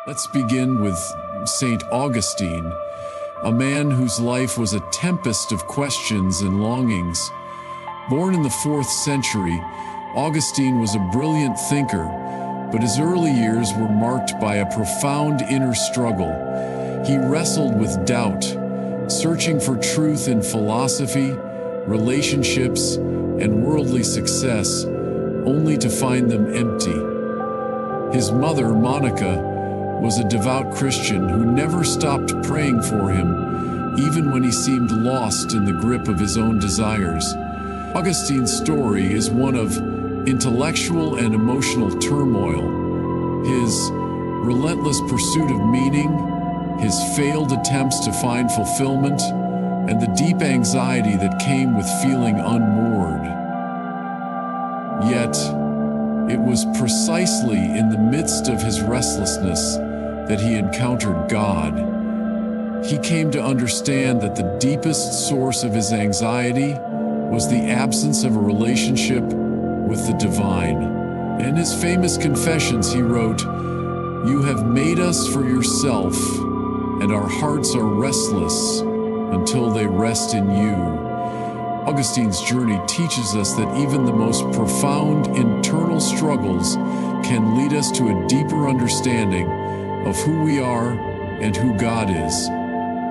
Let's begin with St. Augustine, a man whose life was a tempest of questions and longings. Born in the 4th century, Augustine was a brilliant thinker, but his early years were marked by a profound inner struggle. He wrestled with doubt, searching for truth in philosophy, relationships, and worldly success, only to find them empty. His mother, Monica, was a devout Christian who never stopped praying for him, even when he seemed lost in the grip of his own desires. Augustine's story is one of intellectual and emotional turmoil. His relentless pursuit of meaning, his failed attempts to find fulfillment, and the deep anxiety that came with feeling unmoored. Yet, it was precisely in the midst of his restlessness that he encountered God. He came to understand that the deepest source of his anxiety was the absence of a relationship with the divine. In his famous Confessions, he wrote, "You have made us for yourself, and our hearts are restless until they rest in you." Augustine's journey teaches us that even the most profound internal struggles can lead us to a deeper understanding of who we are and who God is.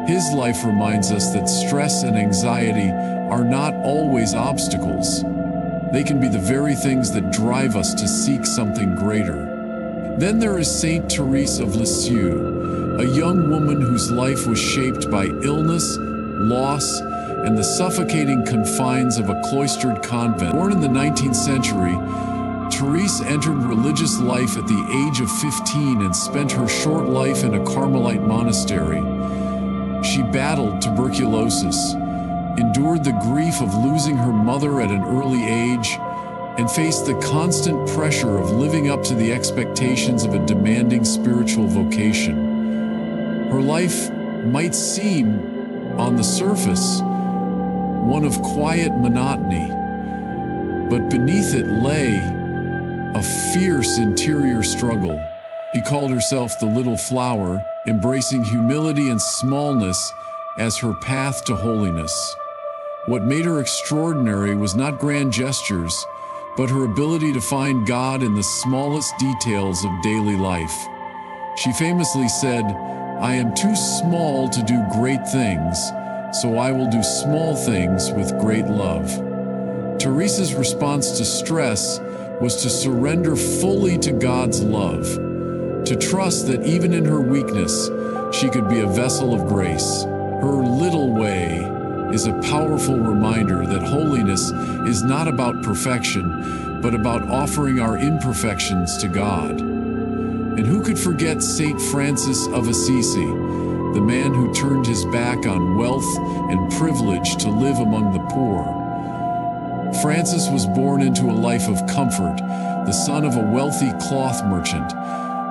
His life reminds us that stress and anxiety are not always obstacles. They can be the very things that drive us to seek something greater. Then there is Saint Therese of Lisieux, a young woman whose life was shaped by illness, loss, and the suffocating confines of a cloistered convent. Born in the 19th century, Therese entered religious life at the age of 15 and spent her short life in a Carmelite monastery. She battled tuberculosis, endured the grief of losing her mother at an early age, and faced the constant pressure of living up to the expectations of a demanding spiritual vocation. Her life might seem, on the surface, one of quiet monotony, but beneath it lay a fierce interior struggle. She called herself the Little Flower, embracing humility and smallness as her path to holiness. What made her extraordinary was not grand gestures, but her ability to find God in the smallest details of daily life. She famously said, "I am too small to do great things, so I will do small things with great love." Therese's response to stress was to surrender fully to God's love, to trust that even in her weakness, she could be a vessel of grace. Her little way is a powerful reminder that holiness is not about perfection, but about offering our imperfections to God. And who could forget St. Francis of Assisi, the man who turned his back on wealth and privilege to live among the poor? Francis was born into a life of comfort, the son of a wealthy cloth merchant,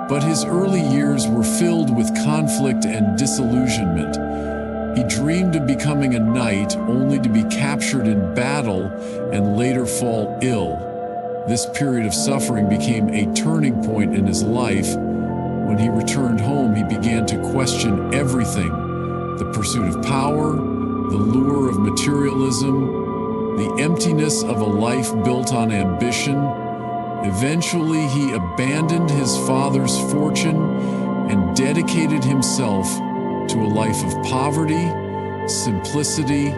but his early years were filled with conflict and disillusionment. He dreamed of becoming a knight only to be captured in battle and later fall ill. This period of suffering became a turning point in his life. When he returned home, he began to question everything: the pursuit of power, the lure of materialism, the emptiness of a life built on ambition. Eventually, he abandoned his father's fortune and dedicated himself to a life of poverty, simplicity,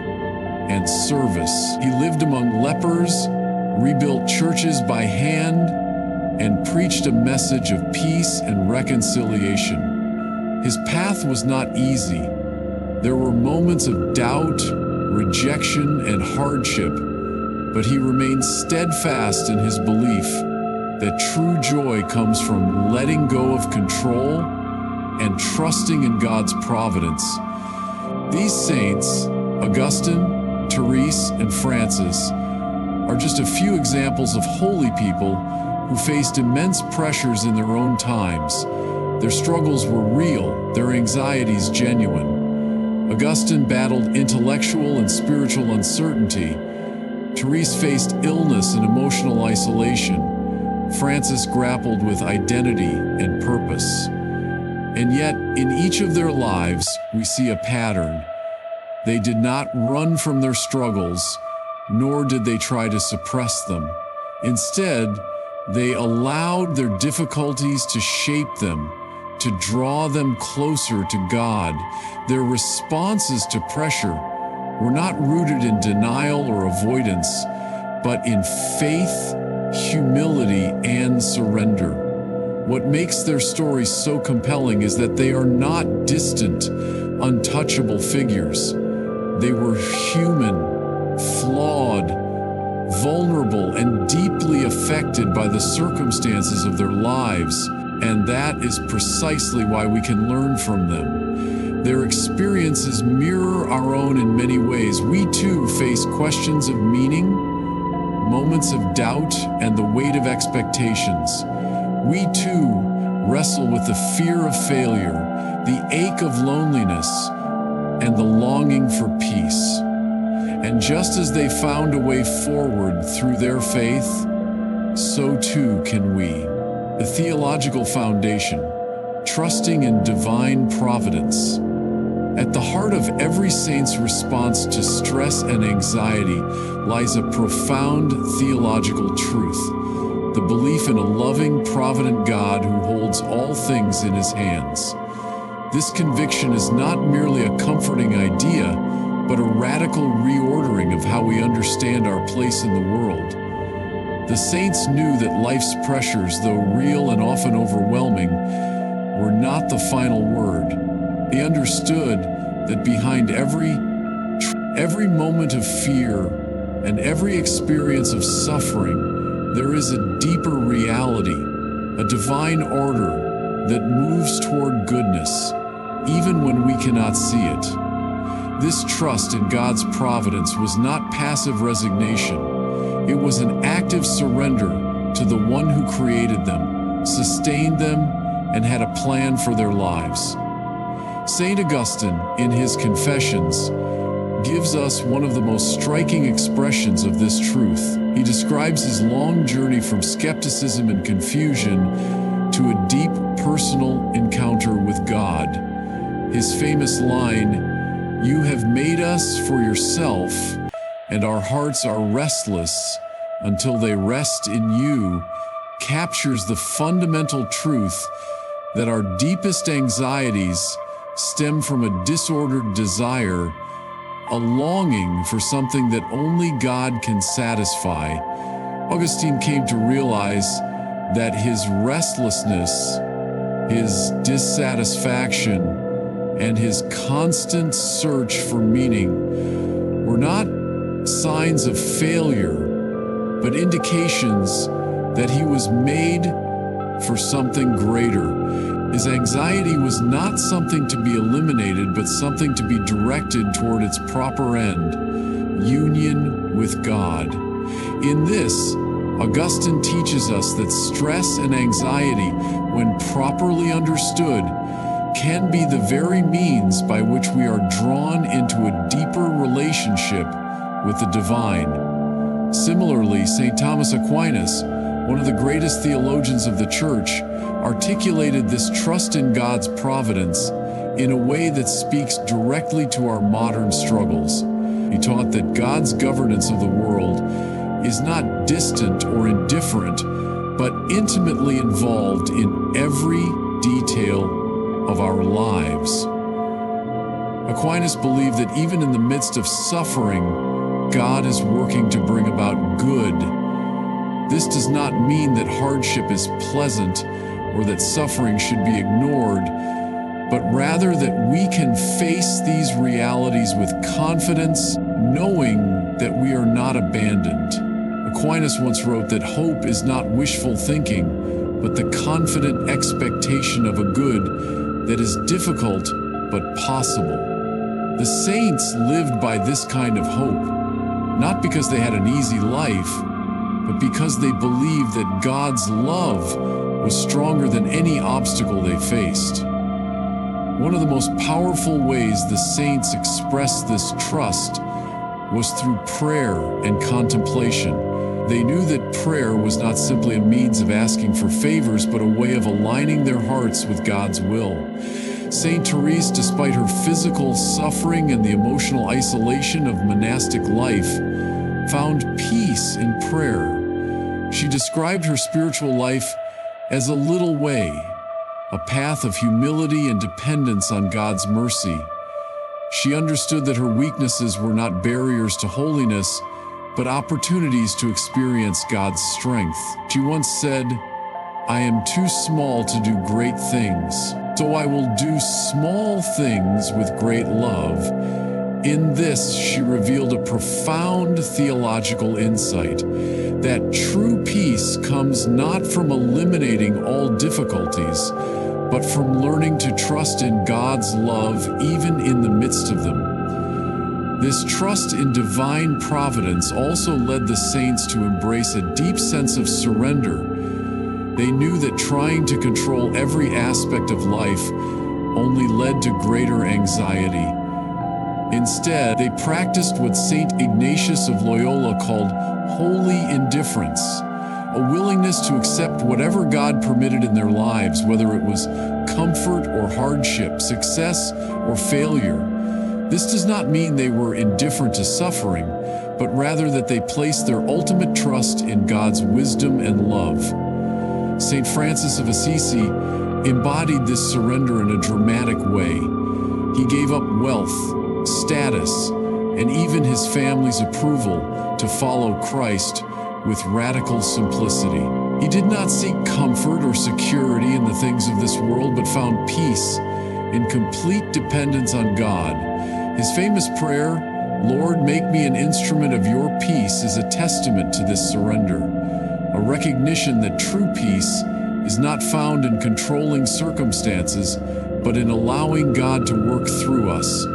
and service. He lived among lepers, rebuilt churches by hand, and preached a message of peace and reconciliation. His path was not easy. There were moments of doubt, rejection, and hardship, but he remained steadfast in his belief that true joy comes from letting go of control and trusting in God's providence. These saints, Augustine, Therese, and Francis, are just a few examples of holy people who faced immense pressures in their own times. Their struggles were real, their anxieties genuine. Augustine battled intellectual and spiritual uncertainty. Therese faced illness and emotional isolation. Francis grappled with identity and purpose. And yet, in each of their lives, we see a pattern. They did not run from their struggles, nor did they try to suppress them. Instead, they allowed their difficulties to shape them, to draw them closer to God. Their responses to pressure were not rooted in denial or avoidance, but in faith, humility, and surrender. What makes their stories so compelling is that they are not distant, untouchable figures. They were human, flawed, vulnerable, and deeply affected by the circumstances of their lives, and that is precisely why we can learn from them. Their experiences mirror our own in many ways. We too face questions of meaning, moments of doubt, and the weight of expectations. We too wrestle with the fear of failure, the ache of loneliness, and the longing for peace. And just as they found a way forward through their faith, so too can we. The theological foundation, trusting in divine providence. At the heart of every saint's response to stress and anxiety lies a profound theological truth, the belief in a loving, provident God who holds all things in his hands. This conviction is not merely a comforting idea, but a radical reordering of how we understand our place in the world. The saints knew that life's pressures, though real and often overwhelming, were not the final word. They understood that behind every moment of fear and every experience of suffering, there is a deeper reality, a divine order that moves toward goodness, even when we cannot see it. This trust in God's providence was not passive resignation. It was an active surrender to the one who created them, sustained them, and had a plan for their lives. St. Augustine, in his Confessions, gives us one of the most striking expressions of this truth. He describes his long journey from skepticism and confusion to a deep personal encounter with God. His famous line, "You have made us for yourself, and our hearts are restless until they rest in you," captures the fundamental truth that our deepest anxieties stem from a disordered desire, a longing for something that only God can satisfy. Augustine came to realize that his restlessness, his dissatisfaction, and his constant search for meaning were not signs of failure, but indications that he was made for something greater. His anxiety was not something to be eliminated, but something to be directed toward its proper end, union with God. In this, Augustine teaches us that stress and anxiety, when properly understood, can be the very means by which we are drawn into a deeper relationship with the divine. Similarly, St. Thomas Aquinas, one of the greatest theologians of the Church, articulated this trust in God's providence in a way that speaks directly to our modern struggles. He taught that God's governance of the world is not distant or indifferent, but intimately involved in every detail of our lives. Aquinas believed that even in the midst of suffering, God is working to bring about good. This does not mean that hardship is pleasant or that suffering should be ignored, but rather that we can face these realities with confidence, knowing that we are not abandoned. Aquinas once wrote that hope is not wishful thinking, but the confident expectation of a good that is difficult but possible. The saints lived by this kind of hope, not because they had an easy life, but because they believed that God's love was stronger than any obstacle they faced. One of the most powerful ways the saints expressed this trust was through prayer and contemplation. They knew that prayer was not simply a means of asking for favors, but a way of aligning their hearts with God's will. Saint Therese, despite her physical suffering and the emotional isolation of monastic life, found peace in prayer. She described her spiritual life as a little way, a path of humility and dependence on God's mercy. She understood that her weaknesses were not barriers to holiness, but opportunities to experience God's strength. She once said, "I am too small to do great things, so I will do small things with great love." In this, she revealed a profound theological insight that true peace comes not from eliminating all difficulties, but from learning to trust in God's love even in the midst of them. This trust in divine providence also led the saints to embrace a deep sense of surrender. They knew that trying to control every aspect of life only led to greater anxiety. Instead, they practiced what Saint Ignatius of Loyola called holy indifference, a willingness to accept whatever God permitted in their lives, whether it was comfort or hardship, success or failure. This does not mean they were indifferent to suffering, but rather that they placed their ultimate trust in God's wisdom and love. Saint Francis of Assisi embodied this surrender in a dramatic way. He gave up wealth, status, and even his family's approval to follow Christ with radical simplicity. He did not seek comfort or security in the things of this world, but found peace in complete dependence on God. His famous prayer, "Lord, make me an instrument of your peace," is a testament to this surrender, a recognition that true peace is not found in controlling circumstances, but in allowing God to work through us,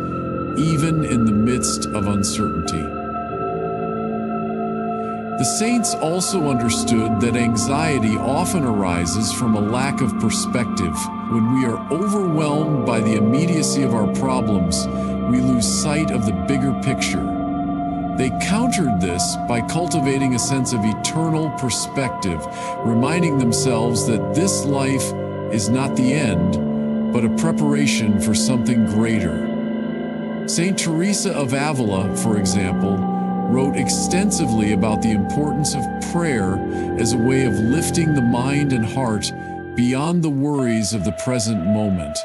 even in the midst of uncertainty. The saints also understood that anxiety often arises from a lack of perspective. When we are overwhelmed by the immediacy of our problems, we lose sight of the bigger picture. They countered this by cultivating a sense of eternal perspective, reminding themselves that this life is not the end, but a preparation for something greater. Saint Teresa of Avila, for example, wrote extensively about the importance of prayer as a way of lifting the mind and heart beyond the worries of the present moment.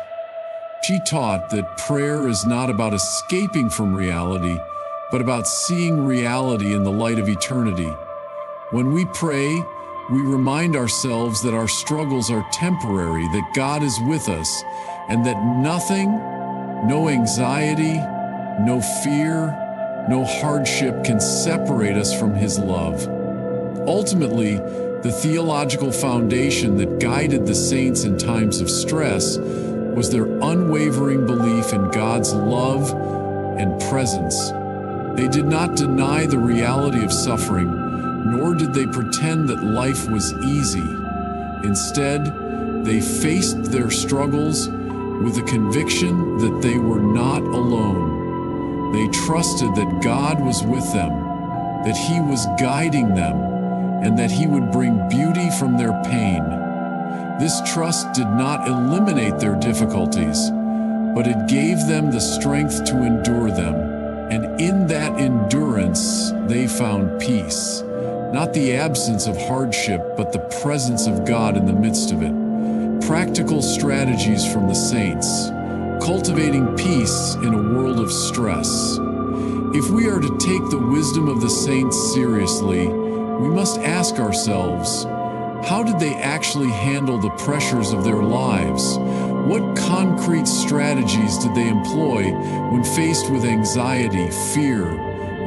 She taught that prayer is not about escaping from reality, but about seeing reality in the light of eternity. When we pray, we remind ourselves that our struggles are temporary, that God is with us, and that nothing, no anxiety, no fear, no hardship can separate us from His love. Ultimately, the theological foundation that guided the saints in times of stress was their unwavering belief in God's love and presence. They did not deny the reality of suffering, nor did they pretend that life was easy. Instead, they faced their struggles with a conviction that they were not alone. They trusted that God was with them, that He was guiding them, and that He would bring beauty from their pain. This trust did not eliminate their difficulties, but it gave them the strength to endure them. And in that endurance, they found peace. Not the absence of hardship, but the presence of God in the midst of it. Practical strategies from the saints. Cultivating peace in a world of stress. If we are to take the wisdom of the saints seriously, we must ask ourselves, how did they actually handle the pressures of their lives? What concrete strategies did they employ when faced with anxiety, fear,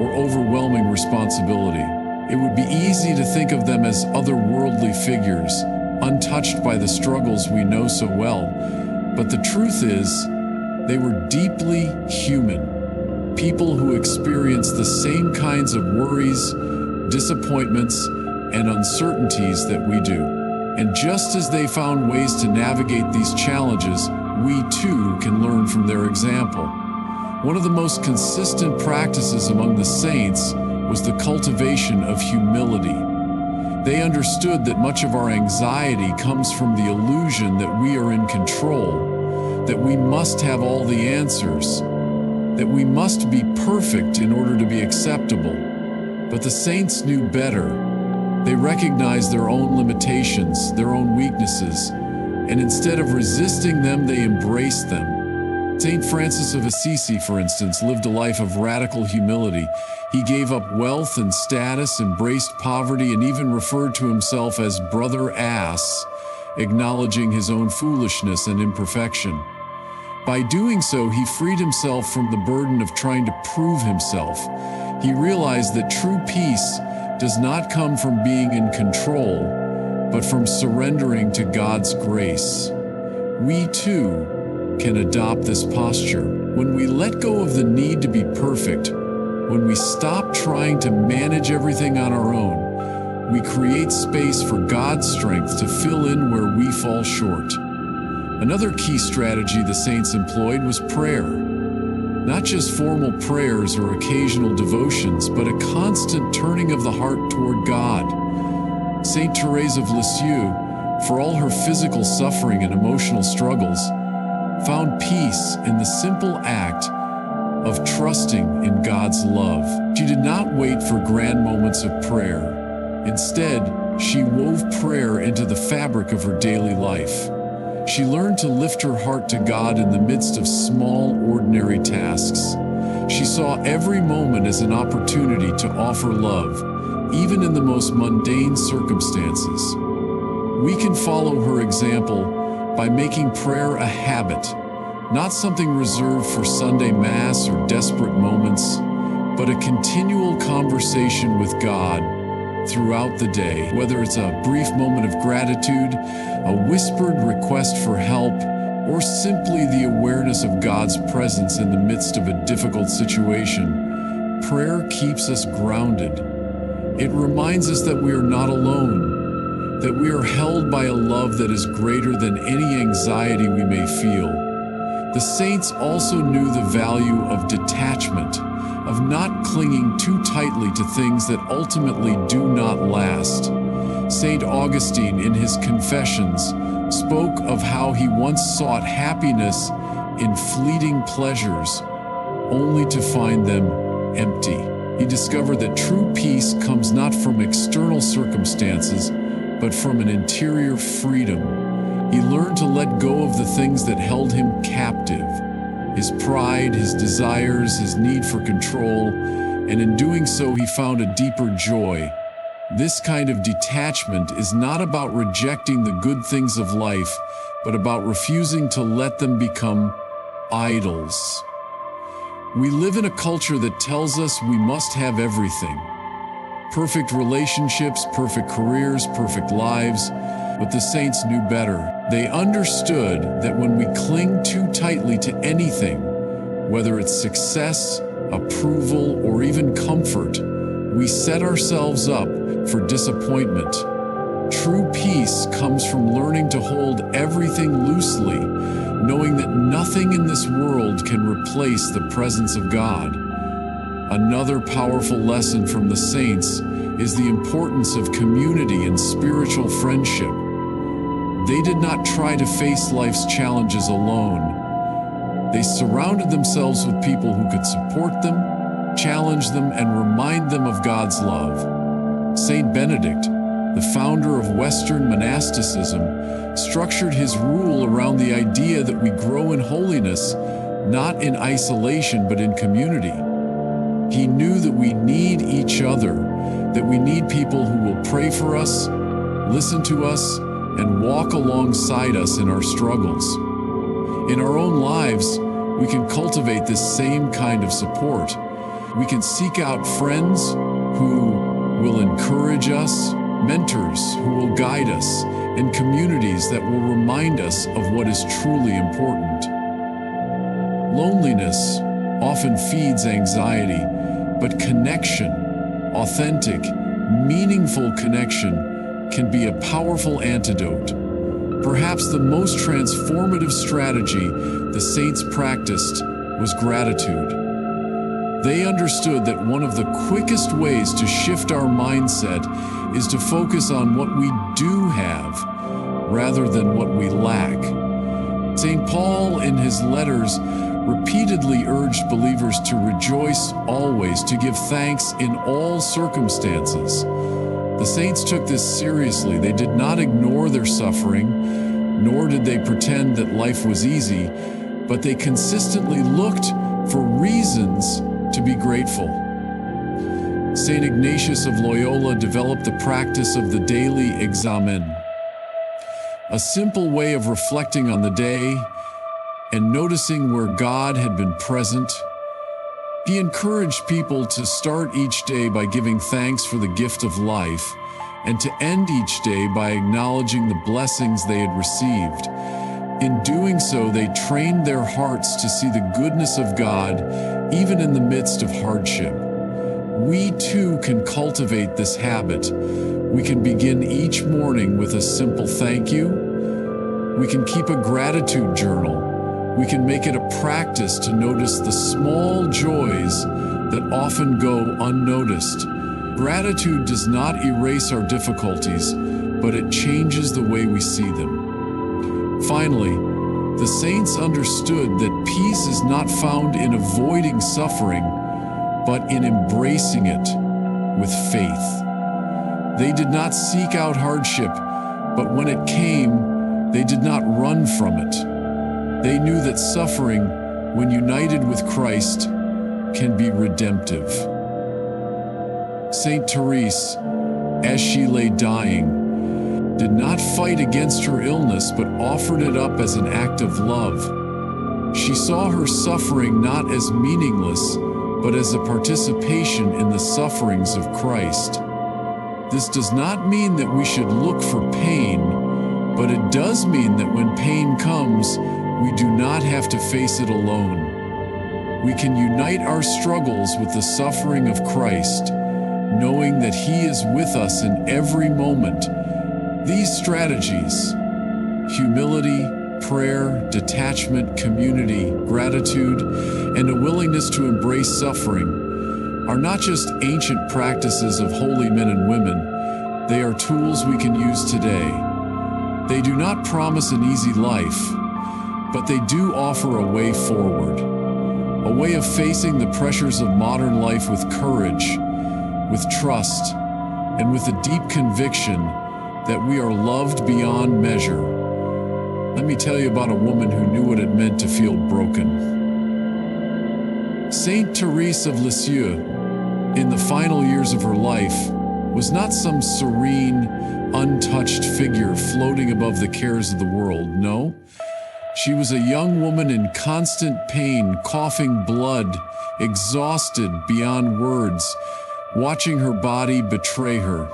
or overwhelming responsibility? It would be easy to think of them as otherworldly figures, untouched by the struggles we know so well. But the truth is, they were deeply human, people who experienced the same kinds of worries, disappointments, and uncertainties that we do. And just as they found ways to navigate these challenges, we too can learn from their example. One of the most consistent practices among the saints was the cultivation of humility. They understood that much of our anxiety comes from the illusion that we are in control, that we must have all the answers, that we must be perfect in order to be acceptable. But the saints knew better. They recognized their own limitations, their own weaknesses, and instead of resisting them, they embraced them. Saint Francis of Assisi, for instance, lived a life of radical humility. He gave up wealth and status, embraced poverty, and even referred to himself as Brother Ass, acknowledging his own foolishness and imperfection. By doing so, he freed himself from the burden of trying to prove himself. He realized that true peace does not come from being in control, but from surrendering to God's grace. We too can adopt this posture. When we let go of the need to be perfect, when we stop trying to manage everything on our own, we create space for God's strength to fill in where we fall short. Another key strategy the saints employed was prayer. Not just formal prayers or occasional devotions, but a constant turning of the heart toward God. Saint Therese of Lisieux, for all her physical suffering and emotional struggles, found peace in the simple act of trusting in God's love. She did not wait for grand moments of prayer. Instead, she wove prayer into the fabric of her daily life. She learned to lift her heart to God in the midst of small, ordinary tasks. She saw every moment as an opportunity to offer love, even in the most mundane circumstances. We can follow her example by making prayer a habit, not something reserved for Sunday Mass or desperate moments, but a continual conversation with God throughout the day. Whether it's a brief moment of gratitude, a whispered request for help, or simply the awareness of God's presence in the midst of a difficult situation, prayer keeps us grounded. It reminds us that we are not alone, that we are held by a love that is greater than any anxiety we may feel. The saints also knew the value of detachment, of not clinging too tightly to things that ultimately do not last. Saint Augustine, in his Confessions, spoke of how he once sought happiness in fleeting pleasures, only to find them empty. He discovered that true peace comes not from external circumstances, but from an interior freedom. He learned to let go of the things that held him captive, his pride, his desires, his need for control, and in doing so he found a deeper joy. This kind of detachment is not about rejecting the good things of life, but about refusing to let them become idols. We live in a culture that tells us we must have everything. Perfect relationships, perfect careers, perfect lives. But the saints knew better. They understood that when we cling too tightly to anything, whether it's success, approval, or even comfort, we set ourselves up for disappointment. True peace comes from learning to hold everything loosely, knowing that nothing in this world can replace the presence of God. Another powerful lesson from the saints is the importance of community and spiritual friendship. They did not try to face life's challenges alone. They surrounded themselves with people who could support them, challenge them, and remind them of God's love. Saint Benedict, the founder of Western monasticism, structured his rule around the idea that we grow in holiness, not in isolation but in community. He knew that we need each other, that we need people who will pray for us, listen to us, and walk alongside us in our struggles. In our own lives, we can cultivate this same kind of support. We can seek out friends who will encourage us, mentors who will guide us, and communities that will remind us of what is truly important. Loneliness often feeds anxiety, but connection, authentic, meaningful connection, can be a powerful antidote. Perhaps the most transformative strategy the saints practiced was gratitude. They understood that one of the quickest ways to shift our mindset is to focus on what we do have rather than what we lack. St. Paul, in his letters, repeatedly urged believers to rejoice always, to give thanks in all circumstances. The saints took this seriously. They did not ignore their suffering, nor did they pretend that life was easy, but they consistently looked for reasons to be grateful. St. Ignatius of Loyola developed the practice of the daily examen, a simple way of reflecting on the day and noticing where God had been present. He encouraged people to start each day by giving thanks for the gift of life and to end each day by acknowledging the blessings they had received. In doing so, they trained their hearts to see the goodness of God even in the midst of hardship. We too can cultivate this habit. We can begin each morning with a simple thank you. We can keep a gratitude journal. We can make it a practice to notice the small joys that often go unnoticed. Gratitude does not erase our difficulties, but it changes the way we see them. Finally, the saints understood that peace is not found in avoiding suffering, but in embracing it with faith. They did not seek out hardship, but when it came, they did not run from it. They knew that suffering, when united with Christ, can be redemptive. Saint Therese, as she lay dying, did not fight against her illness, but offered it up as an act of love. She saw her suffering not as meaningless, but as a participation in the sufferings of Christ. This does not mean that we should look for pain, but it does mean that when pain comes, we do not have to face it alone. We can unite our struggles with the suffering of Christ, knowing that He is with us in every moment. These strategies, humility, prayer, detachment, community, gratitude, and a willingness to embrace suffering, are not just ancient practices of holy men and women. They are tools we can use today. They do not promise an easy life, but they do offer a way forward, a way of facing the pressures of modern life with courage, with trust, and with a deep conviction that we are loved beyond measure. Let me tell you about a woman who knew what it meant to feel broken. Saint Therese of Lisieux, in the final years of her life, was not some serene, untouched figure floating above the cares of the world. No. She was a young woman in constant pain, coughing blood, exhausted beyond words, watching her body betray her.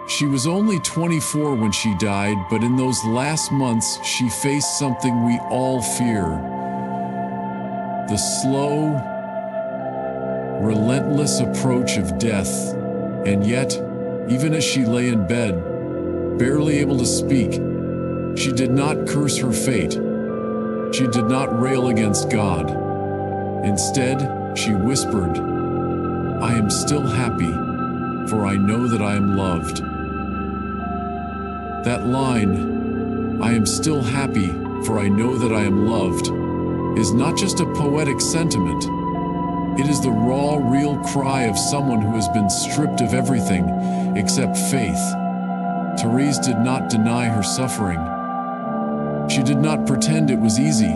She was only 24 when she died, but in those last months, she faced something we all fear: the slow, relentless approach of death. And yet, even as she lay in bed, barely able to speak, she did not curse her fate. She did not rail against God. Instead, she whispered, "I am still happy, for I know that I am loved." That line, "I am still happy, for I know that I am loved," is not just a poetic sentiment. It is the raw, real cry of someone who has been stripped of everything except faith. Therese did not deny her suffering. She did not pretend it was easy,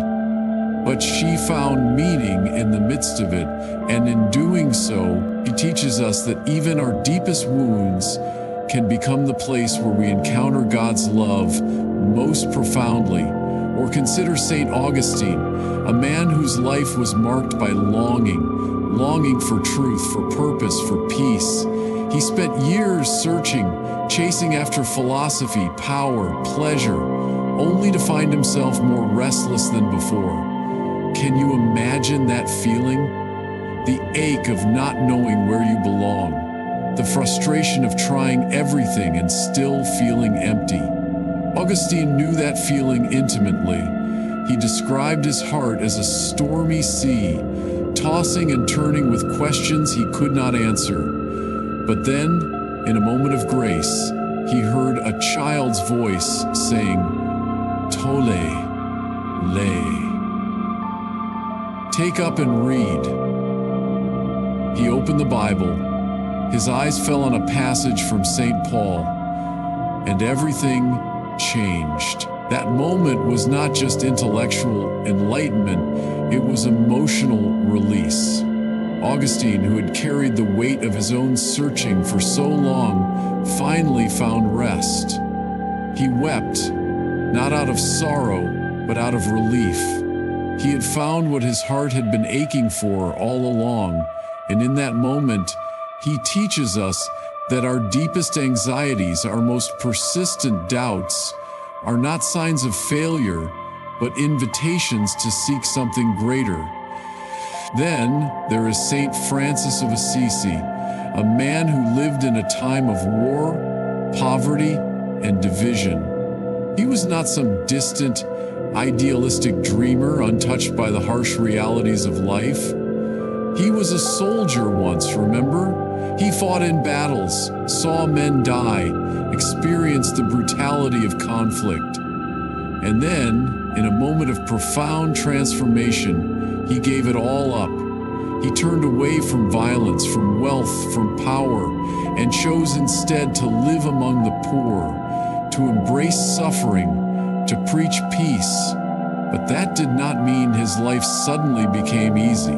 but she found meaning in the midst of it, and in doing so, she teaches us that even our deepest wounds can become the place where we encounter God's love most profoundly. Or consider St. Augustine, a man whose life was marked by longing for truth, for purpose, for peace. He spent years searching, chasing after philosophy, power, pleasure, only to find himself more restless than before. Can you imagine that feeling? The ache of not knowing where you belong, the frustration of trying everything and still feeling empty. Augustine knew that feeling intimately, He described his heart as a stormy sea, tossing and turning with questions he could not answer. But then, in a moment of grace, he heard a child's voice saying, "Tole, lay." Take up and read. He opened the Bible. His eyes fell on a passage from St. Paul, and everything changed. That moment was not just intellectual enlightenment, it was emotional release. Augustine, who had carried the weight of his own searching for so long, finally found rest. He wept, not out of sorrow, but out of relief. He had found what his heart had been aching for all along, and in that moment, he teaches us that our deepest anxieties, our most persistent doubts, are not signs of failure, but invitations to seek something greater. Then there is Saint Francis of Assisi, a man who lived in a time of war, poverty, and division. He was not some distant, idealistic dreamer untouched by the harsh realities of life. He was a soldier once, remember? He fought in battles, saw men die, experienced the brutality of conflict. And then, in a moment of profound transformation, he gave it all up. He turned away from violence, from wealth, from power, and chose instead to live among the poor, to embrace suffering, to preach peace. But that did not mean his life suddenly became easy.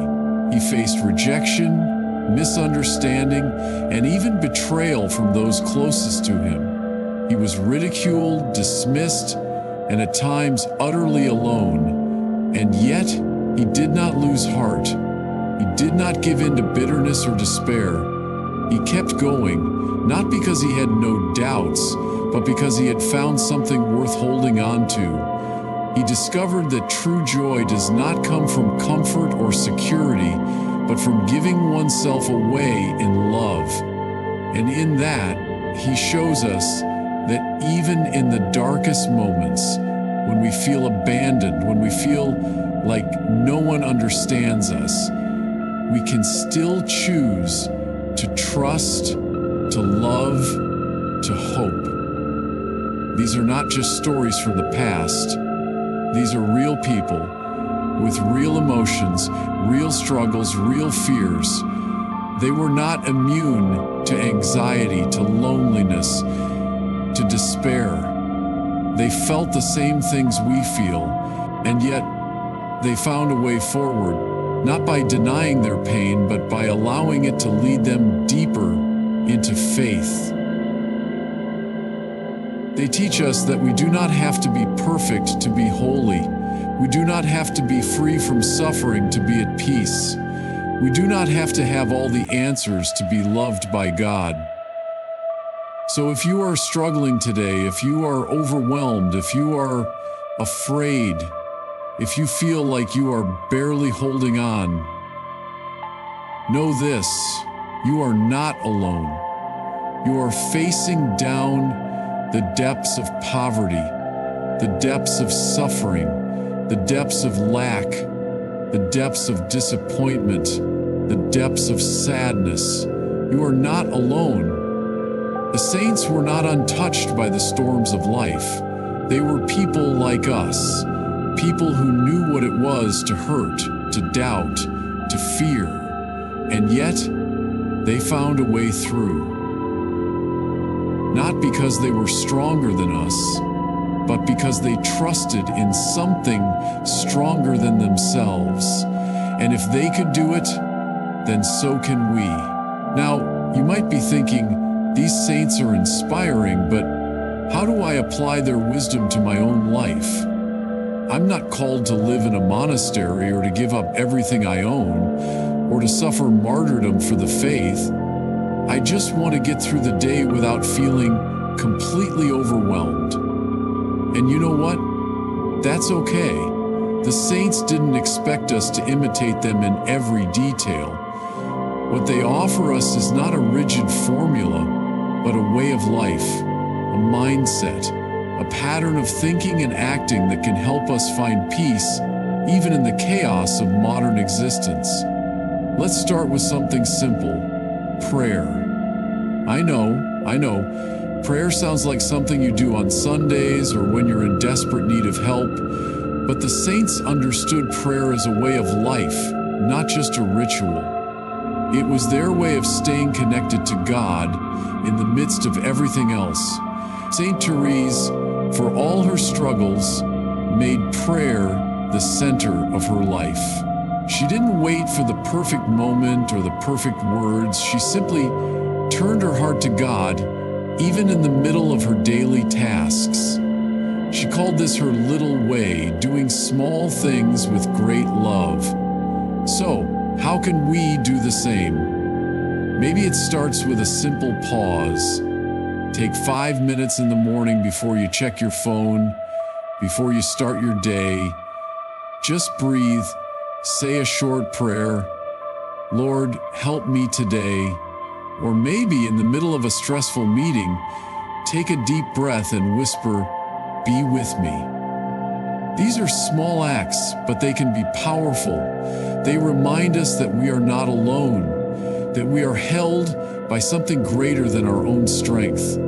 He faced rejection, misunderstanding, and even betrayal from those closest to him. He was ridiculed, dismissed, and at times utterly alone. And yet, he did not lose heart. He did not give in to bitterness or despair. He kept going, not because he had no doubts, but because he had found something worth holding on to. He discovered that true joy does not come from comfort or security, but from giving oneself away in love. And in that, he shows us that even in the darkest moments, when we feel abandoned, when we feel like no one understands us, we can still choose to trust, to love, to hope. These are not just stories from the past. These are real people with real emotions, real struggles, real fears. They were not immune to anxiety, to loneliness, to despair. They felt the same things we feel, and yet they found a way forward, not by denying their pain, but by allowing it to lead them deeper into faith. They teach us that we do not have to be perfect to be holy. We do not have to be free from suffering to be at peace. We do not have to have all the answers to be loved by God. So if you are struggling today, if you are overwhelmed, if you are afraid, if you feel like you are barely holding on, know this: you are not alone. You are facing down the depths of poverty, the depths of suffering, the depths of lack, the depths of disappointment, the depths of sadness. You are not alone. The saints were not untouched by the storms of life. They were people like us, people who knew what it was to hurt, to doubt, to fear, and yet they found a way through. Not because they were stronger than us, but because they trusted in something stronger than themselves. And if they could do it, then so can we. Now, you might be thinking, these saints are inspiring, but how do I apply their wisdom to my own life? I'm not called to live in a monastery or to give up everything I own or to suffer martyrdom for the faith. I just want to get through the day without feeling completely overwhelmed. And you know what? That's okay. The saints didn't expect us to imitate them in every detail. What they offer us is not a rigid formula, but a way of life, a mindset, a pattern of thinking and acting that can help us find peace even in the chaos of modern existence. Let's start with something simple: prayer. I know, prayer sounds like something you do on Sundays or when you're in desperate need of help, but the saints understood prayer as a way of life, not just a ritual. It was their way of staying connected to God in the midst of everything else. Saint Therese, for all her struggles, made prayer the center of her life. She didn't wait for the perfect moment or the perfect words. She simply turned her heart to God, even in the middle of her daily tasks. She called this her little way, doing small things with great love. So, how can we do the same? Maybe it starts with a simple pause. Take 5 minutes in the morning before you check your phone, before you start your day. Just breathe, say a short prayer. Lord, help me today. Or maybe in the middle of a stressful meeting, take a deep breath and whisper, "Be with me." These are small acts, but they can be powerful. They remind us that we are not alone, that we are held by something greater than our own strength.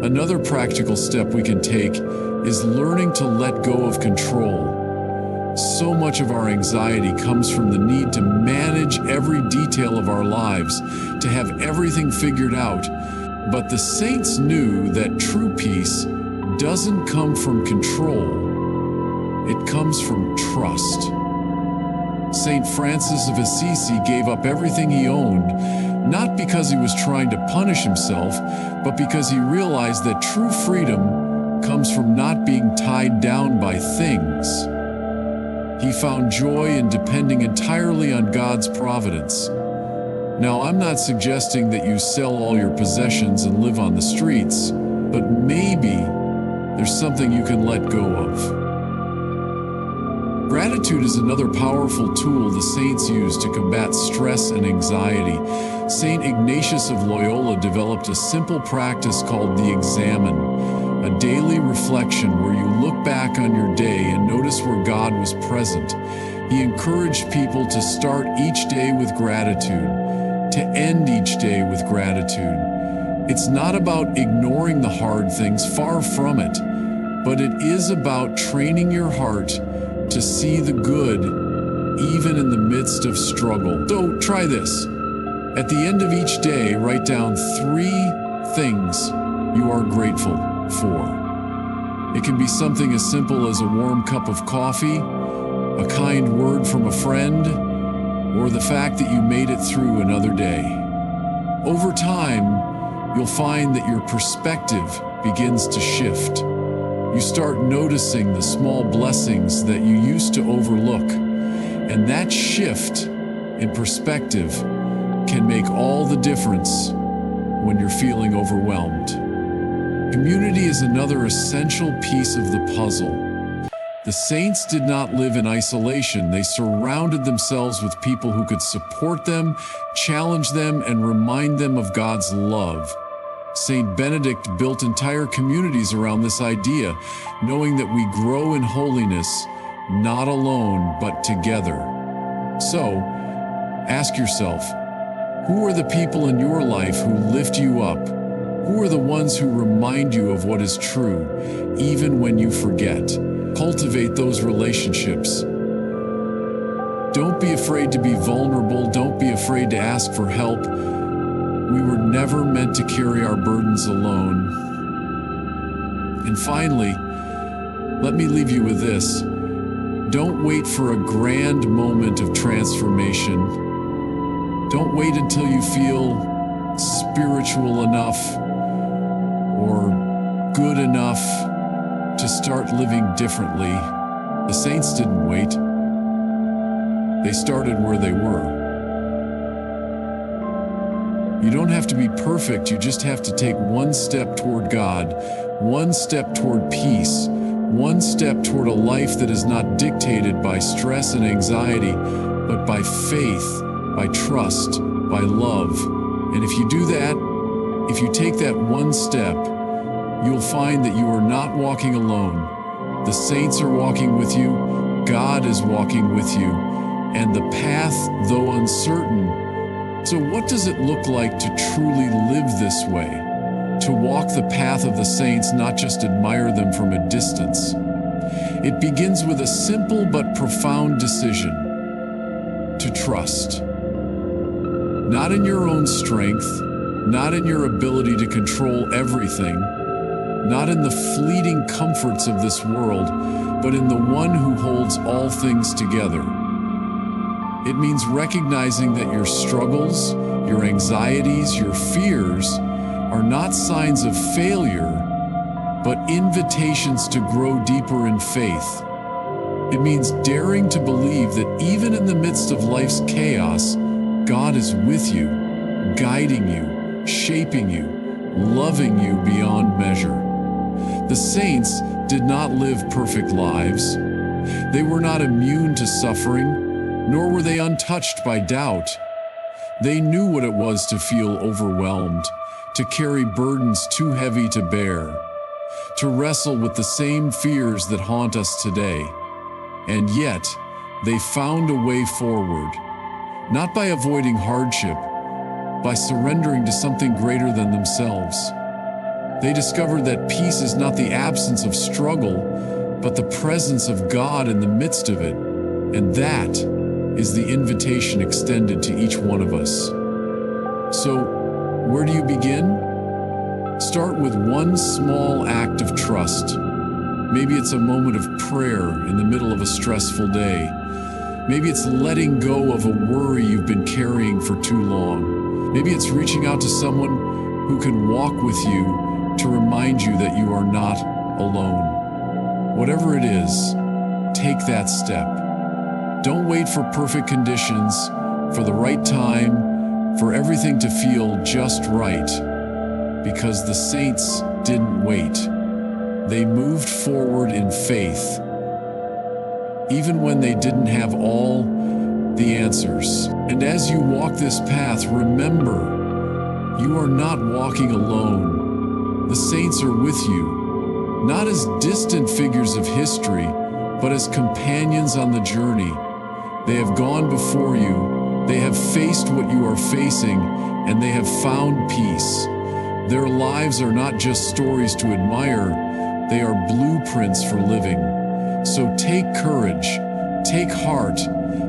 Another practical step we can take is learning to let go of control. So much of our anxiety comes from the need to manage every detail of our lives, to have everything figured out. But the saints knew that true peace doesn't come from control. It comes from trust. Saint Francis of Assisi gave up everything he owned, not because he was trying to punish himself, but because he realized that true freedom comes from not being tied down by things. He found joy in depending entirely on God's providence. Now, I'm not suggesting that you sell all your possessions and live on the streets, but maybe there's something you can let go of. Gratitude is another powerful tool the saints used to combat stress and anxiety. Saint Ignatius of Loyola developed a simple practice called the Examen, a daily reflection where you look back on your day and notice where God was present. He encouraged people to start each day with gratitude, to end each day with gratitude. It's not about ignoring the hard things, far from it, but it is about training your heart to see the good even in the midst of struggle. So try this. At the end of each day, write down 3 things you are grateful for. It can be something as simple as a warm cup of coffee, a kind word from a friend, or the fact that you made it through another day. Over time, you'll find that your perspective begins to shift. You start noticing the small blessings that you used to overlook, and that shift in perspective can make all the difference when you're feeling overwhelmed. Community is another essential piece of the puzzle. The saints did not live in isolation. They surrounded themselves with people who could support them, challenge them, and remind them of God's love. Saint Benedict built entire communities around this idea, knowing that we grow in holiness, not alone, but together. So, ask yourself, who are the people in your life who lift you up? Who are the ones who remind you of what is true, even when you forget? Cultivate those relationships. Don't be afraid to be vulnerable. Don't be afraid to ask for help. We were never meant to carry our burdens alone. And finally, let me leave you with this. Don't wait for a grand moment of transformation. Don't wait until you feel spiritual enough or good enough to start living differently. The saints didn't wait. They started where they were. You don't have to be perfect, you just have to take one step toward God, one step toward peace, one step toward a life that is not dictated by stress and anxiety, but by faith, by trust, by love. And if you do that, if you take that one step, you'll find that you are not walking alone. The saints are walking with you, God is walking with you, and the path, though uncertain. So what does it look like to truly live this way? To walk the path of the saints, not just admire them from a distance. It begins with a simple but profound decision: to trust. Not in your own strength, not in your ability to control everything, not in the fleeting comforts of this world, but in the one who holds all things together. It means recognizing that your struggles, your anxieties, your fears are not signs of failure, but invitations to grow deeper in faith. It means daring to believe that even in the midst of life's chaos, God is with you, guiding you, shaping you, loving you beyond measure. The saints did not live perfect lives. They were not immune to suffering, nor were they untouched by doubt. They knew what it was to feel overwhelmed, to carry burdens too heavy to bear, to wrestle with the same fears that haunt us today. And yet, they found a way forward, not by avoiding hardship, by surrendering to something greater than themselves. They discovered that peace is not the absence of struggle, but the presence of God in the midst of it. And that is the invitation extended to each one of us. So, where do you begin? Start with one small act of trust. Maybe it's a moment of prayer in the middle of a stressful day. Maybe it's letting go of a worry you've been carrying for too long. Maybe it's reaching out to someone who can walk with you to remind you that you are not alone. Whatever it is, take that step. Don't wait for perfect conditions, for the right time, for everything to feel just right, because the saints didn't wait. They moved forward in faith, even when they didn't have all the answers. And as you walk this path, remember, you are not walking alone. The saints are with you, not as distant figures of history, but as companions on the journey. They have gone before you, they have faced what you are facing, and they have found peace. Their lives are not just stories to admire, they are blueprints for living. So take courage, take heart,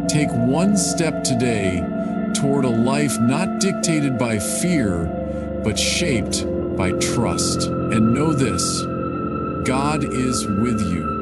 take one step today toward a life not dictated by fear, but shaped by trust. And know this: God is with you.